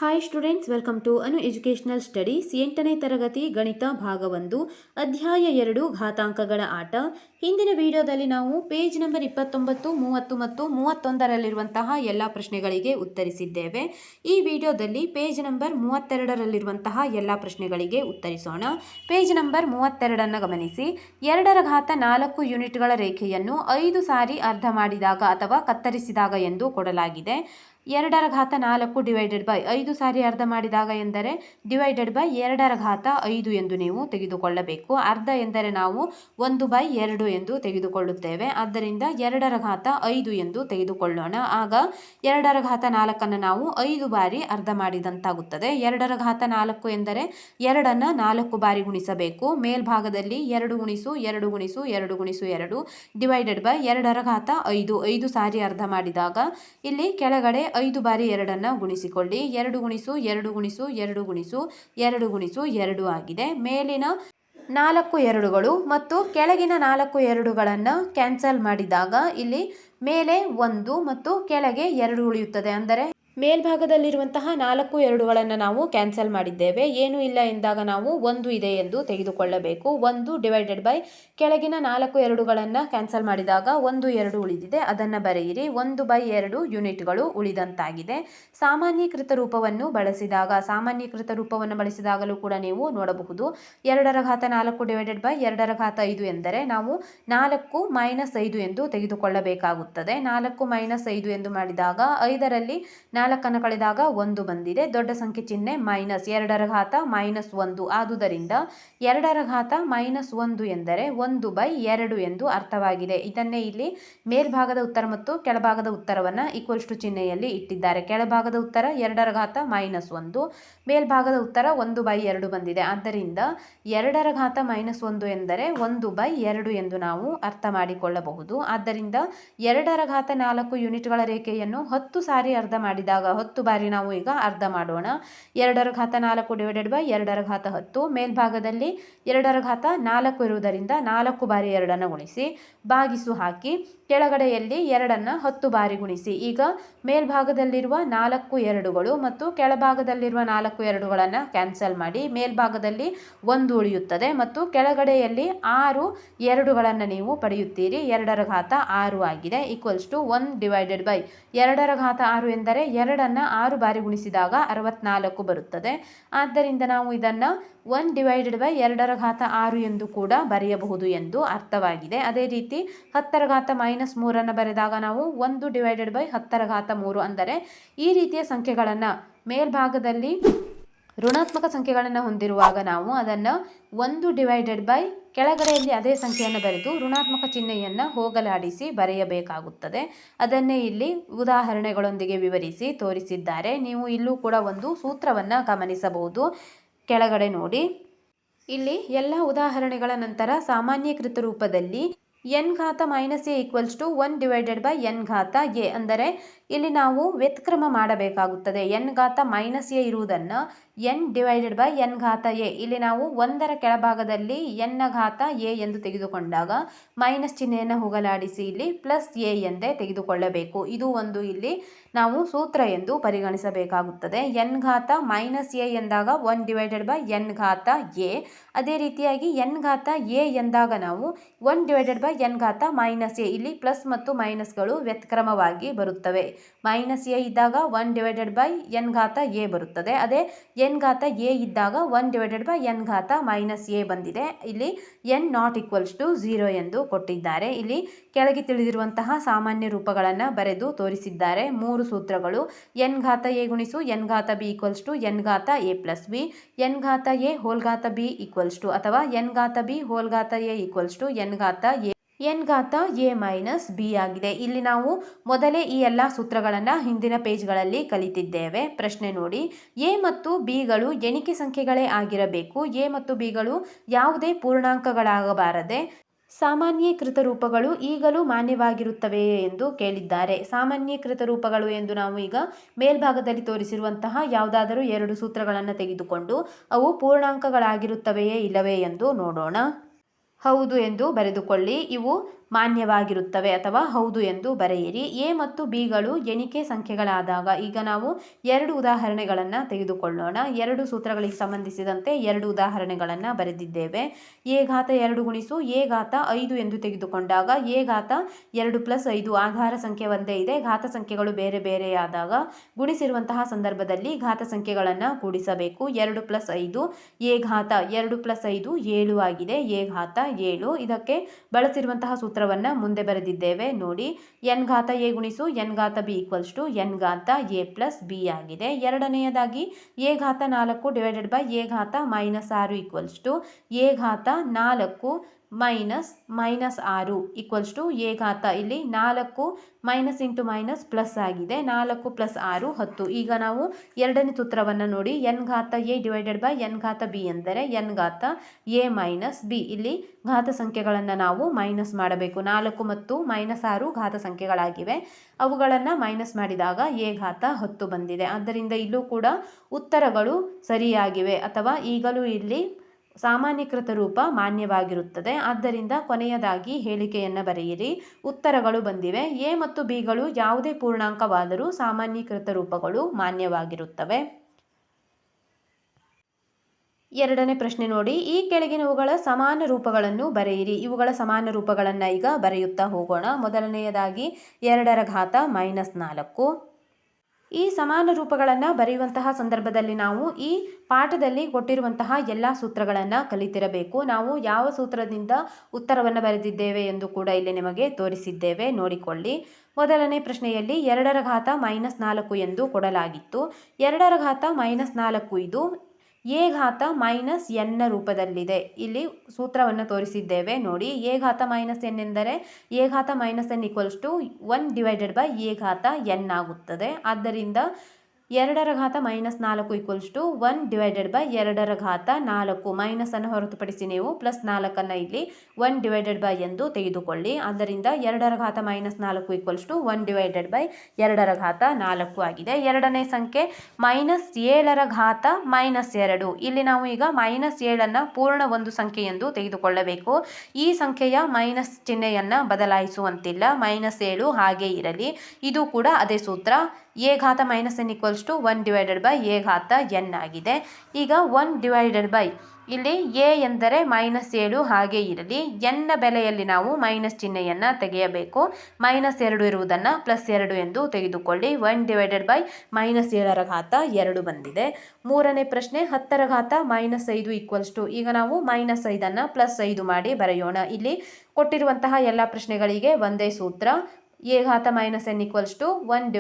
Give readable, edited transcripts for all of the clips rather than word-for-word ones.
Hi students, welcome to Anu educational studies. 8ನೇ ತರಗತಿ ಗಣಿತ ಭಾಗ 1 ಅಧ್ಯಾಯ 2 ಘಾತಾಂಕಗಳ ಆಟ. ಹಿಂದಿನ ವಿಡಿಯೋದಲ್ಲಿ ನಾವು ಪೇಜ್ ನಂಬರ್ 29, 30 ಮತ್ತು 31ರಲ್ಲಿರುವಂತಹ ಎಲ್ಲ ಪ್ರಶ್ನೆಗಳಿಗೆ ಉತ್ತರಿಸಿದ್ದೇವೆ. ಈ ವಿಡಿಯೋದಲ್ಲಿ ಪೇಜ್ ನಂಬರ್ 32ರಲ್ಲಿರುವಂತಹ ಎಲ್ಲ ಪ್ರಶ್ನೆಗಳಿಗೆ ಉತ್ತರಿಸೋಣ. ಪೇಜ್ ನಂಬರ್ 32ಅನ್ನು ಗಮನಿಸಿ. 2⁴ ಯೂನಿಟ್ಗಳ ರೇಖೆಯನ್ನು 5 ಸಾರಿ ಅರ್ಧ ಮಾಡಿದಾಗ ಅಥವಾ ಕತ್ತರಿಸಿದಾಗ ಎಂದು ಕೊಡಲಾಗಿದೆ. 2⁴ ಡಿವೈಡೆಡ್ ಬೈ 5 ಸಾರಿ ಅರ್ಧ ಮಾಡಿದಾಗ ಎಂದರೆ ಡಿವೈಡೆಡ್ ಬೈ 2⁴ ಎಂದು ನೀವು ತೆಗೆದುಕೊಳ್ಳಬೇಕು. ಅರ್ಧ ಎಂದರೆ ನಾವು 1/2 ಎಂದು ತೆಗೆದುಕೊಳ್ಳುತ್ತೇವೆ. ಆದ್ದರಿಂದ 2⁴ ಎಂದು ತೆಗೆದುಕೊಳ್ಳೋಣ. ಆಗ 2⁴ ನಾವು 5 ಬಾರಿ ಅರ್ಧ ಮಾಡಿದಂತಾಗುತ್ತದೆ. 2⁴ ಎಂದರೆ 2ಅನ್ನು 4 ಬಾರಿ ಗುಣಿಸಬೇಕು. ಮೇಲ್ಭಾಗದಲ್ಲಿ 2 ಗುಣಿಸು 2 ಗುಣಿಸು 2 ಗುಣಿಸು 2 ಡಿವೈಡೆಡ್ ಬೈ 2⁴ 5 ಸಾರಿ ಅರ್ಧ ಮಾಡಿದಾಗ ಇಲ್ಲಿ ಕೆಳಗಡೆ 5 ಬಾರಿ 2ಅನ್ನು ಗುಣಿಸಿಕೊಳ್ಳಿ. 2 ಗುಣಿಸು 2 ಗುಣಿಸು 2 ಗುಣಿಸು 2 ಗುಣಿಸು 2 ಆಗಿದೆ. ಮೇಲಿನ 4 2ಗಳು ಮತ್ತು ಕೆಳಗಿನ 4 2ಗಳನ್ನು ಕ್ಯಾನ್ಸಲ್ ಮಾಡಿದಾಗ ಇಲ್ಲಿ ಮೇಲೆ 1 ಮತ್ತು ಕೆಳಗೆ 2 ಉಳಿಯುತ್ತದೆ. ಅಂದರೆ ಮೇಲ್ಭಾಗದಲ್ಲಿರುವಂತಹ 4 2ಗಳನ್ನು ನಾವು ಕ್ಯಾನ್ಸಲ್ ಮಾಡಿದ್ದೇವೆ. ಏನು ಇಲ್ಲ ಎಂದಾಗ ನಾವು 1 ಇದೆ ಎಂದು ತೆಗೆದುಕೊಳ್ಳಬೇಕು. 1 ಡಿವೈಡೆಡ್ ಬೈ ಕೆಳಗಿನ 4 2ಗಳನ್ನು ಕ್ಯಾನ್ಸಲ್ ಮಾಡಿದಾಗ 1 2 ಉಳಿದಿದೆ, ಅದನ್ನು ಬರೆಯಿರಿ. 1/2 ಯೂನಿಟ್ಗಳು ಉಳಿದಂತಾಗಿದೆ. ಸಾಮಾನ್ಯೀಕೃತ ರೂಪವನ್ನು ಬಳಸಿದಾಗಲೂ ಕೂಡ ನೀವು ನೋಡಬಹುದು. 2⁴ ಡಿವೈಡೆಡ್ ಬೈ 2⁴ ಎಂದರೆ ನಾವು 4 - 5 ಎಂದು ತೆಗೆದುಕೊಳ್ಳಬೇಕಾಗುತ್ತದೆ. 4 - 5 ಎಂದು ಮಾಡಿದಾಗ 5ರಲ್ಲಿ 4ಅನ್ನು ಕಳೆದಾಗ 1 ಬಂದಿದೆ. ದೊಡ್ಡ ಸಂಖ್ಯೆ ಚಿಹ್ನೆ ಮೈನಸ್. 2⁴ -1. ಆದುದರಿಂದ 2⁴ -1 ಎಂದರೆ 1/2 ಎಂದು ಅರ್ಥವಾಗಿದೆ. ಇದನ್ನೇ ಇಲ್ಲಿ ಮೇಲ್ಭಾಗದ ಉತ್ತರ ಮತ್ತು ಕೆಳಭಾಗದ ಉತ್ತರವನ್ನು ಈಕ್ವಲ್ಸ್ ಟು ಚಿಹ್ನೆಯಲ್ಲಿ ಇಟ್ಟಿದ್ದಾರೆ. ಕೆಳಭಾಗದ ಉತ್ತರ 2⁴ -1, ಮೇಲ್ಭಾಗದ ಉತ್ತರ 1/2 ಬಂದಿದೆ. ಆದ್ದರಿಂದ 2⁴ -1 ಎಂದರೆ 1/2 ಎಂದು ನಾವು ಅರ್ಥ ಮಾಡಿಕೊಳ್ಳಬಹುದು. ಆದ್ದರಿಂದ 2⁴ ಯೂನಿಟ್ಗಳ ರೇಖೆಯನ್ನು 10 ಸಾರಿ ಅರ್ಧ ಮಾಡಿದಾಗ 10 ಬಾರಿ ನಾವು ಈಗ ಅರ್ಧ ಮಾಡೋಣ. 2⁴ ಡಿವೈಡೆಡ್ ಬೈ 2⁴ 10. ಮೇಲ್ಭಾಗದಲ್ಲಿ 2⁴ ಇರುವುದರಿಂದ 4 ಬಾರಿ 2ಅನ್ನು ಗುಣಿಸಿ ಭಾಗಿಸು ಹಾಕಿ. ಕೆಳಗಡೆಯಲ್ಲಿ 2ಅನ್ನು 10 ಬಾರಿ ಗುಣಿಸಿ. ಈಗ ಮೇಲ್ಭಾಗದಲ್ಲಿರುವ 4 2ಗಳು ಮತ್ತು ಕೆಳಭಾಗದಲ್ಲಿರುವ 4 2ಗಳನ್ನು ಕ್ಯಾನ್ಸಲ್ ಮಾಡಿ. ಮೇಲ್ಭಾಗದಲ್ಲಿ 1 ಉಳಿಯುತ್ತದೆ ಮತ್ತು ಕೆಳಗಡೆಯಲ್ಲಿ 6 2ಗಳನ್ನು ನೀವು ಪಡೆಯುತ್ತೀರಿ. 2⁴ 6 ಆಗಿದೆ. ಈಕ್ವಲ್ಸ್ ಟು 1 ಡಿವೈಡೆಡ್ ಬೈ 2⁴ ಎಂದರೆ 2ಅನ್ನು 6 ಬಾರಿ ಗುಣಿಸಿದಾಗ 64 ಬರುತ್ತದೆ. ಆದ್ದರಿಂದ ನಾವು ಇದನ್ನು 1 ಡಿವೈಡೆಡ್ ಬೈ 2⁴ ಎಂದು ಕೂಡ ಬರೆಯಬಹುದು ಎಂದು ಅರ್ಥವಾಗಿದೆ. ಅದೇ ರೀತಿ 10⁻³ -3 ಬರೆದಾಗ ನಾವು 1 ಡಿವೈಡೆಡ್ ಬೈ 10⁻³ ಅಂದರೆ ಈ ರೀತಿಯ ಸಂಖ್ಯೆಗಳನ್ನು ಮೇಲ್ಭಾಗದಲ್ಲಿ ಋಣಾತ್ಮಕ ಸಂಖ್ಯೆಗಳನ್ನು ಹೊಂದಿರುವಾಗ ನಾವು ಅದನ್ನು 1 ಡಿವೈಡೆಡ್ ಬೈ ಕೆಳಗಡೆಯಲ್ಲಿ ಅದೇ ಸಂಖ್ಯೆಯನ್ನು ಬರೆದು ಋಣಾತ್ಮಕ ಚಿಹ್ನೆಯನ್ನು ಹೋಗಲಾಡಿಸಿ ಬರೆಯಬೇಕಾಗುತ್ತದೆ. ಅದನ್ನೇ ಇಲ್ಲಿ ಉದಾಹರಣೆಗಳೊಂದಿಗೆ ವಿವರಿಸಿ ತೋರಿಸಿದ್ದಾರೆ. ನೀವು ಇಲ್ಲೂ ಕೂಡ ಒಂದು ಸೂತ್ರವನ್ನು ಗಮನಿಸಬಹುದು. ಕೆಳಗಡೆ ನೋಡಿ, ಇಲ್ಲಿ ಎಲ್ಲ ಉದಾಹರಣೆಗಳ ನಂತರ ಸಾಮಾನ್ಯೀಕೃತ ರೂಪದಲ್ಲಿ n⁻⁻a equals to 1 divided by n⁻a ಅಂದರೆ ಇಲ್ಲಿ ನಾವು ವ್ಯುತ್ಕ್ರಮ ಮಾಡಬೇಕಾಗುತ್ತದೆ. n⁻⁻a ಇರುವುದನ್ನು n ಡಿವೈಡೆಡ್ ಬೈ n⁻a ಇಲ್ಲಿ ನಾವು 1ರ ಕೆಳಭಾಗದಲ್ಲಿ n⁻a ಎಂದು ತೆಗೆದುಕೊಂಡಾಗ ಮೈನಸ್ ಚಿಹ್ನೆಯನ್ನು ಹೋಗಲಾಡಿಸಿ ಇಲ್ಲಿ +a ಎಂದೇ ತೆಗೆದುಕೊಳ್ಳಬೇಕು. ಇದು ಒಂದು ಇಲ್ಲಿ ನಾವು ಸೂತ್ರ ಎಂದು ಪರಿಗಣಿಸಬೇಕಾಗುತ್ತದೆ. n⁻⁻a ಎಂದಾಗ 1 ಡಿವೈಡೆಡ್ ಬೈ n⁻a. ಅದೇ ರೀತಿಯಾಗಿ n⁻a ಎಂದಾಗ ನಾವು 1 ಡಿವೈಡೆಡ್ ಬೈ n⁻⁻a ಇಲ್ಲಿ ಪ್ಲಸ್ ಮತ್ತು ಮೈನಸ್ಗಳು ವ್ಯುತ್ಕ್ರಮವಾಗಿ ಬರುತ್ತವೆ. -a ಇದ್ದಾಗ 1 ಡಿವೈಡೆಡ್ ಬೈ n⁻a ಬರುತ್ತದೆ. ಅದೇ n⁻a ಇದ್ದಾಗ 1 ಡಿವೈಡೆಡ್ ಬೈ n⁻−a ಬಂದಿದೆ. ಇಲ್ಲಿ n≠0 ಎಂದು ಕೊಟ್ಟಿದ್ದಾರೆ. ಇಲ್ಲಿ ಕೆಳಗೆ ತಿಳಿದಿರುವಂತಹ ಸಾಮಾನ್ಯ ರೂಪಗಳನ್ನು ಬರೆದು ತೋರಿಸಿದ್ದಾರೆ. 3 ಸೂತ್ರಗಳು: n⁻a ಗುಣಿಸು n⁻b equals to n⁻a plus b, n⁻a whole ಘಾತ b ಈಕ್ವಲ್ಸ್ ಟು ಅಥವಾ n⁻b ಹೋಲ್ ಘಾತ a equals to n⁻a minus b ಆಗಿದೆ. ಇಲ್ಲಿ ನಾವು ಮೊದಲೇ ಈ ಎಲ್ಲ ಸೂತ್ರಗಳನ್ನು ಹಿಂದಿನ ಪೇಜ್ಗಳಲ್ಲಿ ಕಲಿತಿದ್ದೇವೆ. ಪ್ರಶ್ನೆ ನೋಡಿ, a ಮತ್ತು bಗಳು ಎಣಿಕೆ ಸಂಖ್ಯೆಗಳೇ ಆಗಿರಬೇಕು. a ಮತ್ತು bಗಳು ಯಾವುದೇ ಪೂರ್ಣಾಂಕಗಳಾಗಬಾರದೆ. ಸಾಮಾನ್ಯೀಕೃತ ರೂಪಗಳು ಈಗಲೂ ಮಾನ್ಯವಾಗಿರುತ್ತವೆಯೇ ಎಂದು ಕೇಳಿದ್ದಾರೆ. ಸಾಮಾನ್ಯೀಕೃತ ರೂಪಗಳು ಎಂದು ನಾವು ಈಗ ಮೇಲ್ಭಾಗದಲ್ಲಿ ತೋರಿಸಿರುವಂತಹ ಯಾವುದಾದರೂ 2 ಸೂತ್ರಗಳನ್ನು ತೆಗೆದುಕೊಂಡು ಅವು ಪೂರ್ಣಾಂಕಗಳಾಗಿರುತ್ತವೆಯೇ ಇಲ್ಲವೇ ಎಂದು ನೋಡೋಣ. ಹೌದು ಎಂದು ಬರೆದುಕೊಳ್ಳಿ. ಇವು ಮಾನ್ಯವಾಗಿರುತ್ತವೆ ಅಥವಾ ಹೌದು ಎಂದು ಬರೆಯಿರಿ. ಎ ಮತ್ತು ಬಿಗಳು ಎಣಿಕೆ ಸಂಖ್ಯೆಗಳಾದಾಗ ಈಗ ನಾವು ಎರಡು ಉದಾಹರಣೆಗಳನ್ನು ತೆಗೆದುಕೊಳ್ಳೋಣ. ಎರಡು ಸೂತ್ರಗಳಿಗೆ ಸಂಬಂಧಿಸಿದಂತೆ ಎರಡು ಉದಾಹರಣೆಗಳನ್ನು ಬರೆದಿದ್ದೇವೆ. ಎ ಘಾತ 2 ಗುಣಿಸು ಎ ಘಾತ 5 ಎಂದು ತೆಗೆದುಕೊಂಡಾಗ ಎ ಘಾತ 2 + 5 ಆಧಾರ ಸಂಖ್ಯೆ ಒಂದೇ ಇದೆ. ಘಾತ ಸಂಖ್ಯೆಗಳು ಬೇರೆ ಬೇರೆಯಾದಾಗ ಗುಣಿಸಿರುವಂತಹ ಸಂದರ್ಭದಲ್ಲಿ ಘಾತ ಸಂಖ್ಯೆಗಳನ್ನು ಕೂಡಿಸಬೇಕು. 2 + 5 ಎ ಘಾತ 2 + 5 7 ಆಗಿದೆ. ಎ ಘಾತ 7. ಇದಕ್ಕೆ ಬಳಸಿರುವಂತಹ ಸೂತ್ರವನ್ನು ಮುಂದೆ ಬರೆದಿದ್ದೇವೆ ನೋಡಿ. ಎನ್ ಘಾತ ಎ ಗುಣಿಸು ಎನ್ ಘಾತ ಬಿ = ಎನ್ ಘಾತ ಎ ಪ್ಲಸ್ ಬಿ ಆಗಿದೆ. ಎರಡನೆಯದಾಗಿ ಎ ಘಾತ 4 / ಎ ಘಾತ -6 ಎ ಘಾತ 4 -6 ಎ ಘಾತ ಇಲ್ಲಿ 4 - ಪ್ಲಸ್ ಆಗಿದೆ. 4 + 6 10. ಈಗ ನಾವು ಎರಡನೇ ಸೂತ್ರವನ್ನು ನೋಡಿ. ಎನ್ ಘಾತ ಎ / ಎನ್ ಘಾತ ಬಿ ಎಂದರೆ ಎನ್ ಘಾತ ಎ ಮೈನಸ್ ಬಿ. ಇಲ್ಲಿ ಘಾತ ಸಂಖ್ಯೆಗಳನ್ನು ನಾವು ಮೈನಸ್ ಮಾಡಬೇಕು. 4 ಮತ್ತು -6 ಘಾತ ಸಂಖ್ಯೆಗಳಾಗಿವೆ. ಅವುಗಳನ್ನು ಮೈನಸ್ ಮಾಡಿದಾಗ ಎ ಘಾತ 10 ಬಂದಿದೆ. ಆದ್ದರಿಂದ ಇಲ್ಲೂ ಕೂಡ ಉತ್ತರಗಳು ಸರಿಯಾಗಿವೆ ಅಥವಾ ಈಗಲೂ ಇಲ್ಲಿ ಸಾಮಾನ್ಯೀಕೃತ ರೂಪ ಮಾನ್ಯವಾಗಿರುತ್ತದೆ. ಆದ್ದರಿಂದ ಕೊನೆಯದಾಗಿ ಹೇಳಿಕೆಯನ್ನು ಬರೆಯಿರಿ. ಉತ್ತರಗಳು ಬಂದಿವೆ. ಎ ಮತ್ತು ಬಿಗಳು ಯಾವುದೇ ಪೂರ್ಣಾಂಕವಾದರೂ ಸಾಮಾನ್ಯೀಕೃತ ರೂಪಗಳು ಮಾನ್ಯವಾಗಿರುತ್ತವೆ. ಎರಡನೇ ಪ್ರಶ್ನೆ ನೋಡಿ. ಈ ಕೆಳಗಿನವುಗಳ ಸಮಾನ ರೂಪಗಳನ್ನು ಬರೆಯಿರಿ. ಇವುಗಳ ಸಮಾನ ರೂಪಗಳನ್ನು ಈಗ ಬರೆಯುತ್ತಾ ಹೋಗೋಣ. ಮೊದಲನೆಯದಾಗಿ 2 ಘಾತ -4. ಈ ಸಮಾನ ರೂಪಗಳನ್ನು ಬರೆಯುವಂತಹ ಸಂದರ್ಭದಲ್ಲಿ ನಾವು ಈ ಪಾಠದಲ್ಲಿ ಕೊಟ್ಟಿರುವಂತಹ ಎಲ್ಲ ಸೂತ್ರಗಳನ್ನು ಕಲಿತಿರಬೇಕು. ನಾವು ಯಾವ ಸೂತ್ರದಿಂದ ಉತ್ತರವನ್ನು ಬರೆದಿದ್ದೇವೆ ಎಂದು ಕೂಡ ಇಲ್ಲಿ ನಿಮಗೆ ತೋರಿಸಿದ್ದೇವೆ, ನೋಡಿಕೊಳ್ಳಿ. ಮೊದಲನೇ ಪ್ರಶ್ನೆಯಲ್ಲಿ 2 ಘಾತ -4 ಎಂದು ಕೊಡಲಾಗಿತ್ತು. 2 ಘಾತ -4 ಇದು ಎ ಘಾತ ಮೈನಸ್ ಎನ್ನ ರೂಪದಲ್ಲಿದೆ. ಇಲ್ಲಿ ಸೂತ್ರವನ್ನು ತೋರಿಸಿದ್ದೇವೆ ನೋಡಿ. ಎ ಘಾತ -n ಎಂದರೆ ಎ ಘಾತ -n = 1 / ಎ ಘಾತ n ಆಗುತ್ತದೆ. ಆದ್ದರಿಂದ 2 ಘಾತ -4 = 1 / 2 ಘಾತ 4. ಮೈನಸ್ ಅನ್ನು ಹೊರತುಪಡಿಸಿ ನೀವು +4 ಇಲ್ಲಿ 1 / ಎಂದು ತೆಗೆದುಕೊಳ್ಳಿ. ಆದ್ದರಿಂದ 2 ಘಾತ -4 = 1 / 2 ಘಾತ 4 ಆಗಿದೆ. ಎರಡನೇ ಸಂಖ್ಯೆ -7 ಘಾತ -2. ಇಲ್ಲಿ ನಾವು ಈಗ -7 ಪೂರ್ಣ ಒಂದು ಸಂಖ್ಯೆ ಎಂದು ತೆಗೆದುಕೊಳ್ಳಬೇಕು. ಈ ಸಂಖ್ಯೆಯ ಮೈನಸ್ ಚಿಹ್ನೆಯನ್ನು ಬದಲಾಯಿಸುವಂತಿಲ್ಲ. -7 ಹಾಗೆ ಇರಲಿ. ಇದು ಕೂಡ ಅದೇ ಸೂತ್ರ. ಎ ಘಾತ -n = 1 / ಎ ಘಾತ n ಆಗಿದೆ. ಈಗ 1 ಇಲ್ಲಿ ಎ ಎಂದರೆ -7 ಹಾಗೆ ಇರಲಿ. ಎನ್ನ ಬೆಲೆಯಲ್ಲಿ ನಾವು ಮೈನಸ್ ಚಿಹ್ನೆಯನ್ನು ತೆಗೆಯಬೇಕು. -2 ಇರುವುದನ್ನು +2 ಎಂದು ತೆಗೆದುಕೊಳ್ಳಿ. 1 / -7 ಘಾತ 2 ಬಂದಿದೆ. ಮೂರನೇ ಪ್ರಶ್ನೆ 10 ಘಾತ -5 ಈಗ ನಾವು -5 +5 ಮಾಡಿ ಬರೆಯೋಣ. ಇಲ್ಲಿ ಕೊಟ್ಟಿರುವಂತಹ ಎಲ್ಲ ಪ್ರಶ್ನೆಗಳಿಗೆ ಒಂದೇ ಸೂತ್ರ. ಎ ಘಾತ -n = 1 /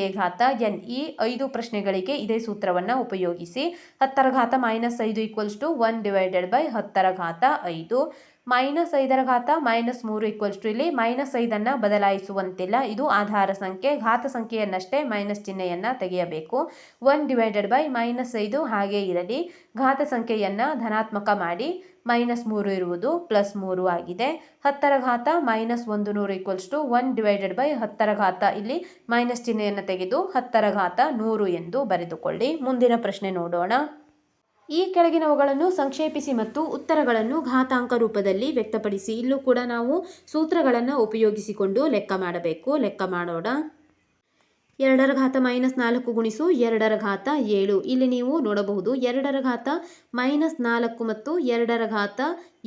ಎ ಘಾತ n. ಈ 5 ಪ್ರಶ್ನೆಗಳಿಗೆ ಇದೇ ಸೂತ್ರವನ್ನು ಉಪಯೋಗಿಸಿ. 10 ಘಾತ -5 = 1 / 10 ಘಾತ 5. -5 ಘಾತ -3 ಇಲ್ಲಿ -5 ಬದಲಾಯಿಸುವಂತಿಲ್ಲ. ಇದು ಆಧಾರ ಸಂಖ್ಯೆ. ಘಾತ ಸಂಖ್ಯೆಯನ್ನಷ್ಟೇ ಮೈನಸ್ ಚಿಹ್ನೆಯನ್ನು ತೆಗೆಯಬೇಕು. 1 / -5 ಹಾಗೆ ಇರಲಿ. ಘಾತ ಸಂಖ್ಯೆಯನ್ನು ಧನಾತ್ಮಕ ಮಾಡಿ -3 ಇರುವುದು +3 ಆಗಿದೆ. 10 ಘಾತ -100 = 1 / 10 ಘಾತ ಇಲ್ಲಿ ಮೈನಸ್ ಚಿಹ್ನೆಯನ್ನು ತೆಗೆದು 10 ಘಾತ 100 ಎಂದು ಬರೆದುಕೊಳ್ಳಿ. ಮುಂದಿನ ಪ್ರಶ್ನೆ ನೋಡೋಣ. ಈ ಕೆಳಗಿನವುಗಳನ್ನು ಸಂಕ್ಷೇಪಿಸಿ ಮತ್ತು ಉತ್ತರಗಳನ್ನು ಘಾತಾಂಕ ರೂಪದಲ್ಲಿ ವ್ಯಕ್ತಪಡಿಸಿ. ಇಲ್ಲೂ ಕೂಡ ನಾವು ಸೂತ್ರಗಳನ್ನು ಉಪಯೋಗಿಸಿಕೊಂಡು ಲೆಕ್ಕ ಮಾಡಬೇಕು. ಲೆಕ್ಕ ಮಾಡೋಣ. 2 ಘಾತ -4 ಗುಣಿಸು 2 ಘಾತ 7. ಇಲ್ಲಿ ನೀವು ನೋಡಬಹುದು 2 ಘಾತ -4 ಮತ್ತು 2 ಘಾತ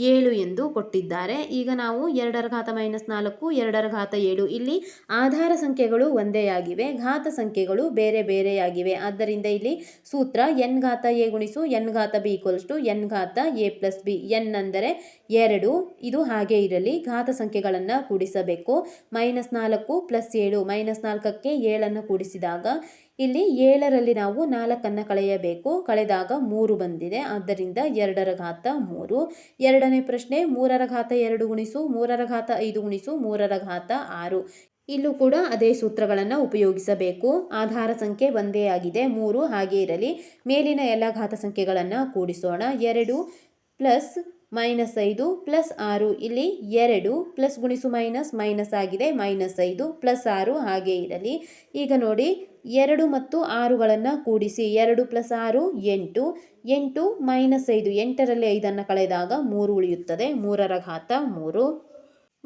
7 ಎಂದು ಕೊಟ್ಟಿದ್ದಾರೆ. ಈಗ ನಾವು 2 ಘಾತ -4 2 ಘಾತ 7 ಇಲ್ಲಿ ಆಧಾರ ಸಂಖ್ಯೆಗಳು ಒಂದೇ ಆಗಿವೆ, ಘಾತ ಸಂಖ್ಯೆಗಳು ಬೇರೆ ಬೇರೆಯಾಗಿವೆ. ಆದ್ದರಿಂದ ಇಲ್ಲಿ ಸೂತ್ರ ಎನ್ ಘಾತ ಎ ಗುಣಿಸು ಎನ್ ಘಾತ ಬಿ = ಎನ್ ಘಾತ ಎ ಪ್ಲಸ್ ಬಿ. ಎನ್ ಅಂದರೆ 2. ಇದು ಹಾಗೆ ಇರಲಿ. ಘಾತ ಸಂಖ್ಯೆಗಳನ್ನು ಕೂಡಿಸಬೇಕು. -4 + 7 -4ಕ್ಕೆ 7 ಕೂಡಿಸಿದಾಗ ಇಲ್ಲಿ 7ರಲ್ಲಿ ನಾವು 4 ಕಳೆಯಬೇಕು. ಕಳೆದಾಗ 3 ಬಂದಿದೆ. ಆದ್ದರಿಂದ 2 ಘಾತ 3. ಎರಡನೇ ಪ್ರಶ್ನೆ 3 ಘಾತ 2 ಗುಣಿಸು 3 ಘಾತ 5 ಗುಣಿಸು 3 ಘಾತ 6. ಇಲ್ಲೂ ಕೂಡ ಅದೇ ಸೂತ್ರಗಳನ್ನು ಉಪಯೋಗಿಸಬೇಕು. ಆಧಾರ ಸಂಖ್ಯೆ ಒಂದೇ ಆಗಿದೆ. 3 ಹಾಗೆ ಇರಲಿ. ಮೇಲಿನ ಎಲ್ಲ ಘಾತ ಸಂಖ್ಯೆಗಳನ್ನು ಕೂಡಿಸೋಣ. 2 + -5 + 6 ಇಲ್ಲಿ 2 ಪ್ಲಸ್ ಗುಣಿಸು ಮೈನಸ್ ಆಗಿದೆ. -5 + 6 ಹಾಗೆ ಇರಲಿ. ಈಗ ನೋಡಿ 2 ಮತ್ತು 6ಗಳನ್ನು ಕೂಡಿಸಿ. 2 + 6 8. 8 -5 8ರಲ್ಲಿ 5 ಕಳೆದಾಗ 3 ಉಳಿಯುತ್ತದೆ. 3 ಘಾತ 3.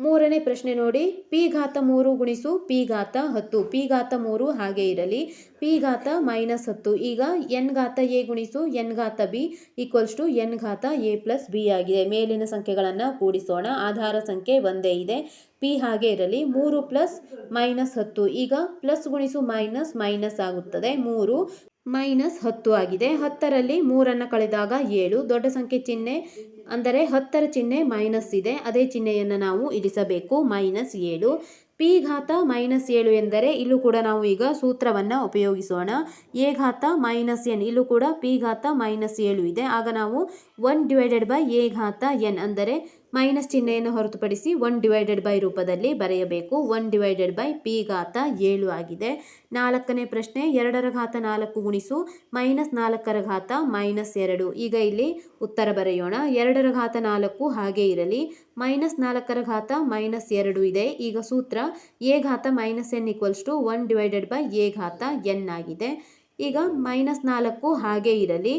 ಮೂರನೇ ಪ್ರಶ್ನೆ ನೋಡಿ, ಪಿ ಘಾತ 3 ಗುಣಿಸು ಪಿ ಘಾತ 10. ಪಿ ಘಾತ 3 ಹಾಗೆ ಇರಲಿ, ಪಿ ಘಾತ -10. ಈಗ ಎನ್ ಘಾತ ಎ ಗುಣಿಸು ಎನ್ ಘಾತ ಬಿ ಈಕ್ವಲ್ಸ್ ಟು ಎನ್ ಘಾತ ಎ ಪ್ಲಸ್ ಬಿ ಆಗಿದೆ. ಮೇಲಿನ ಸಂಖ್ಯೆಗಳನ್ನು ಕೂಡಿಸೋಣ. ಆಧಾರ ಸಂಖ್ಯೆ ಒಂದೇ ಇದೆ. ಪಿ ಹಾಗೆ ಇರಲಿ. 3 ಪ್ಲಸ್ -10. ಈಗ ಪ್ಲಸ್ ಗುಣಿಸು ಮೈನಸ್ ಮೈನಸ್ ಆಗುತ್ತದೆ. 3 -10 ಆಗಿದೆ. 10ರಲ್ಲಿ 3 ಕಳೆದಾಗ 7. ದೊಡ್ಡ ಸಂಖ್ಯೆ ಚಿಹ್ನೆ ಅಂದರೆ 10ರ ಚಿಹ್ನೆ ಮೈನಸ್ ಇದೆ, ಅದೇ ಚಿಹ್ನೆಯನ್ನು ನಾವು ಇರಿಸಬೇಕು. -7. ಪಿ ಘಾತ -7 ಎಂದರೆ ಇಲ್ಲೂ ಕೂಡ ನಾವು ಈಗ ಸೂತ್ರವನ್ನು ಉಪಯೋಗಿಸೋಣ. ಎ ಘಾತ -n, ಇಲ್ಲೂ ಕೂಡ ಪಿ ಘಾತ -7 ಇದೆ. ಆಗ ನಾವು 1/a ಘಾತ n ಅಂದರೆ ಮೈನಸ್ ಚಿಹ್ನೆಯನ್ನು ಹೊರತುಪಡಿಸಿ 1/by ರೂಪದಲ್ಲಿ ಬರೆಯಬೇಕು. 1/p ಘಾತ 7 ಆಗಿದೆ. ನಾಲ್ಕನೇ ಪ್ರಶ್ನೆ, 2ರ ಘಾತ 4 ಗುಣಿಸು -4ರ ಘಾತ -2. ಈಗ ಇಲ್ಲಿ ಉತ್ತರ ಬರೆಯೋಣ. 2ರ ಘಾತ 4 ಹಾಗೆ ಇರಲಿ. -4ರ ಘಾತ -2 ಇದೆ. ಈಗ ಸೂತ್ರ ಎ ಘಾತ -n ಈಕ್ವಲ್ಸ್ ಟು 1/a ಘಾತ n ಆಗಿದೆ. ಈಗ -4 ಹಾಗೆ ಇರಲಿ.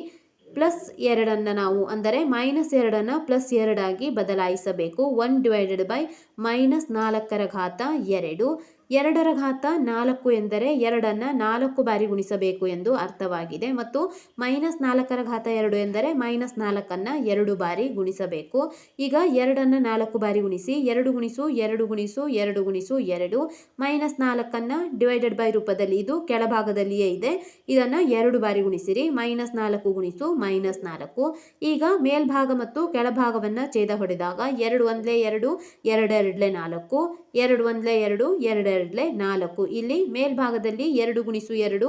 ಪ್ಲಸ್ 2 ನಾವು ಅಂದರೆ -2 ಪ್ಲಸ್ 2 ಆಗಿ ಬದಲಾಯಿಸಬೇಕು. 1/-4ರ ಘಾತ 2. 2ರ ಘಾತ 4 ಎಂದರೆ 2ನ್ನು 4 ಬಾರಿ ಗುಣಿಸಬೇಕು ಎಂದು ಅರ್ಥವಾಗಿದೆ. ಮತ್ತು -4ರ ಘಾತ 2 ಎಂದರೆ -4ನ್ನು 2 ಬಾರಿ ಗುಣಿಸಬೇಕು. ಈಗ 2ನ್ನು 4 ಬಾರಿ ಗುಣಿಸಿ. 2 ಗುಣಿಸು 2 ಗುಣಿಸು 2 ಗುಣಿಸು 2. -4ನ್ನು ಡಿವೈಡೆಡ್ ಬೈ ರೂಪದಲ್ಲಿ ಇದು ಕೆಳಭಾಗದಲ್ಲಿಯೇ ಇದೆ, ಇದನ್ನು 2 ಬಾರಿ ಗುಣಿಸಿರಿ. -4 ಗುಣಿಸು -4. ಈಗ ಮೇಲ್ಭಾಗ ಮತ್ತು ಕೆಳಭಾಗವನ್ನು ಛೇದ ಹೊಡೆದಾಗ 2 1 2, 2 2 4, 2 1 2, 2 2 4. ಇಲ್ಲಿ ಮೇಲ್ಭಾಗದಲ್ಲಿ 2 ಗುಣಿಸು 2,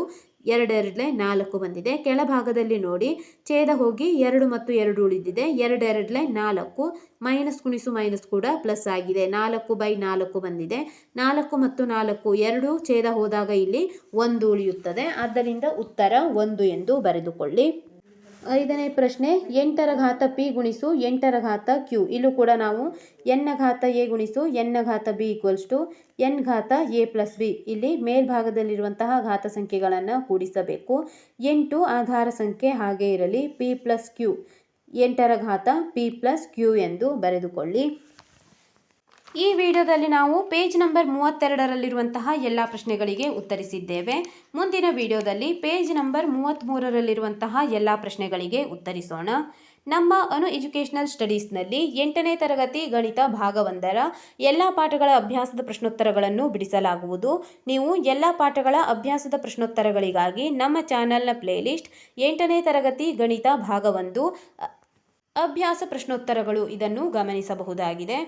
2 2 4 ಬಂದಿದೆ. ಕೆಳಭಾಗದಲ್ಲಿ ನೋಡಿ, ಛೇದ ಹೋಗಿ 2 ಮತ್ತು 2 ಉಳಿದಿದೆ. 2 2 4, ಮೈನಸ್ ಗುಣಿಸು ಮೈನಸ್ ಕೂಡ ಪ್ಲಸ್ ಆಗಿದೆ. 4/4 ಬಂದಿದೆ. 4 ಮತ್ತು 4 2 ಛೇದ ಹೋದಾಗ ಇಲ್ಲಿ 1 ಉಳಿಯುತ್ತದೆ. ಆದ್ದರಿಂದ ಉತ್ತರ 1 ಎಂದು ಬರೆದುಕೊಳ್ಳಿ. ಐದನೇ ಪ್ರಶ್ನೆ, 8ರ ಘಾತ ಪಿ ಗುಣಿಸು 8ರ ಘಾತ ಕ್ಯೂ. ಇಲ್ಲೂ ಕೂಡ ನಾವು ಎನ್ನ ಘಾತ ಎ ಗುಣಿಸು ಎನ್ನ ಘಾತ ಬಿ ಈಕ್ವಲ್ಸ್ ಟು ಎನ್ ಘಾತ ಎ ಪ್ಲಸ್ ಬಿ. ಇಲ್ಲಿ ಮೇಲ್ಭಾಗದಲ್ಲಿರುವಂತಹ ಘಾತ ಸಂಖ್ಯೆಗಳನ್ನು ಕೂಡಿಸಬೇಕು. 8 ಆಧಾರ ಸಂಖ್ಯೆ ಹಾಗೆ ಇರಲಿ. ಪಿ ಪ್ಲಸ್ ಕ್ಯೂ, 8ರ ಘಾತ ಪಿ ಪ್ಲಸ್ ಕ್ಯೂ ಎಂದು ಬರೆದುಕೊಳ್ಳಿ. ಈ ವಿಡಿಯೋದಲ್ಲಿ ನಾವು ಪೇಜ್ ನಂಬರ್ 32ರಲ್ಲಿರುವಂತಹ ಎಲ್ಲ ಪ್ರಶ್ನೆಗಳಿಗೆ ಉತ್ತರಿಸಿದ್ದೇವೆ. ಮುಂದಿನ ವಿಡಿಯೋದಲ್ಲಿ ಪೇಜ್ ನಂಬರ್ 33ರಲ್ಲಿರುವಂತಹ ಎಲ್ಲ ಪ್ರಶ್ನೆಗಳಿಗೆ ಉತ್ತರಿಸೋಣ. ನಮ್ಮ ಅನು ಎಜುಕೇಷನಲ್ ಸ್ಟಡೀಸ್ನಲ್ಲಿ 8ನೇ ತರಗತಿ ಗಣಿತ ಭಾಗ 1ರ ಎಲ್ಲ ಪಾಠಗಳ ಅಭ್ಯಾಸದ ಪ್ರಶ್ನೋತ್ತರಗಳನ್ನು ಬಿಡಿಸಲಾಗುವುದು. ನೀವು ಎಲ್ಲ ಪಾಠಗಳ ಅಭ್ಯಾಸದ ಪ್ರಶ್ನೋತ್ತರಗಳಿಗಾಗಿ ನಮ್ಮ ಚಾನಲ್ನ ಪ್ಲೇಲಿಸ್ಟ್ 8ನೇ ತರಗತಿ ಗಣಿತ ಭಾಗ 1 ಅಭ್ಯಾಸ ಪ್ರಶ್ನೋತ್ತರಗಳು ಇದನ್ನು ಗಮನಿಸಬಹುದಾಗಿದೆ.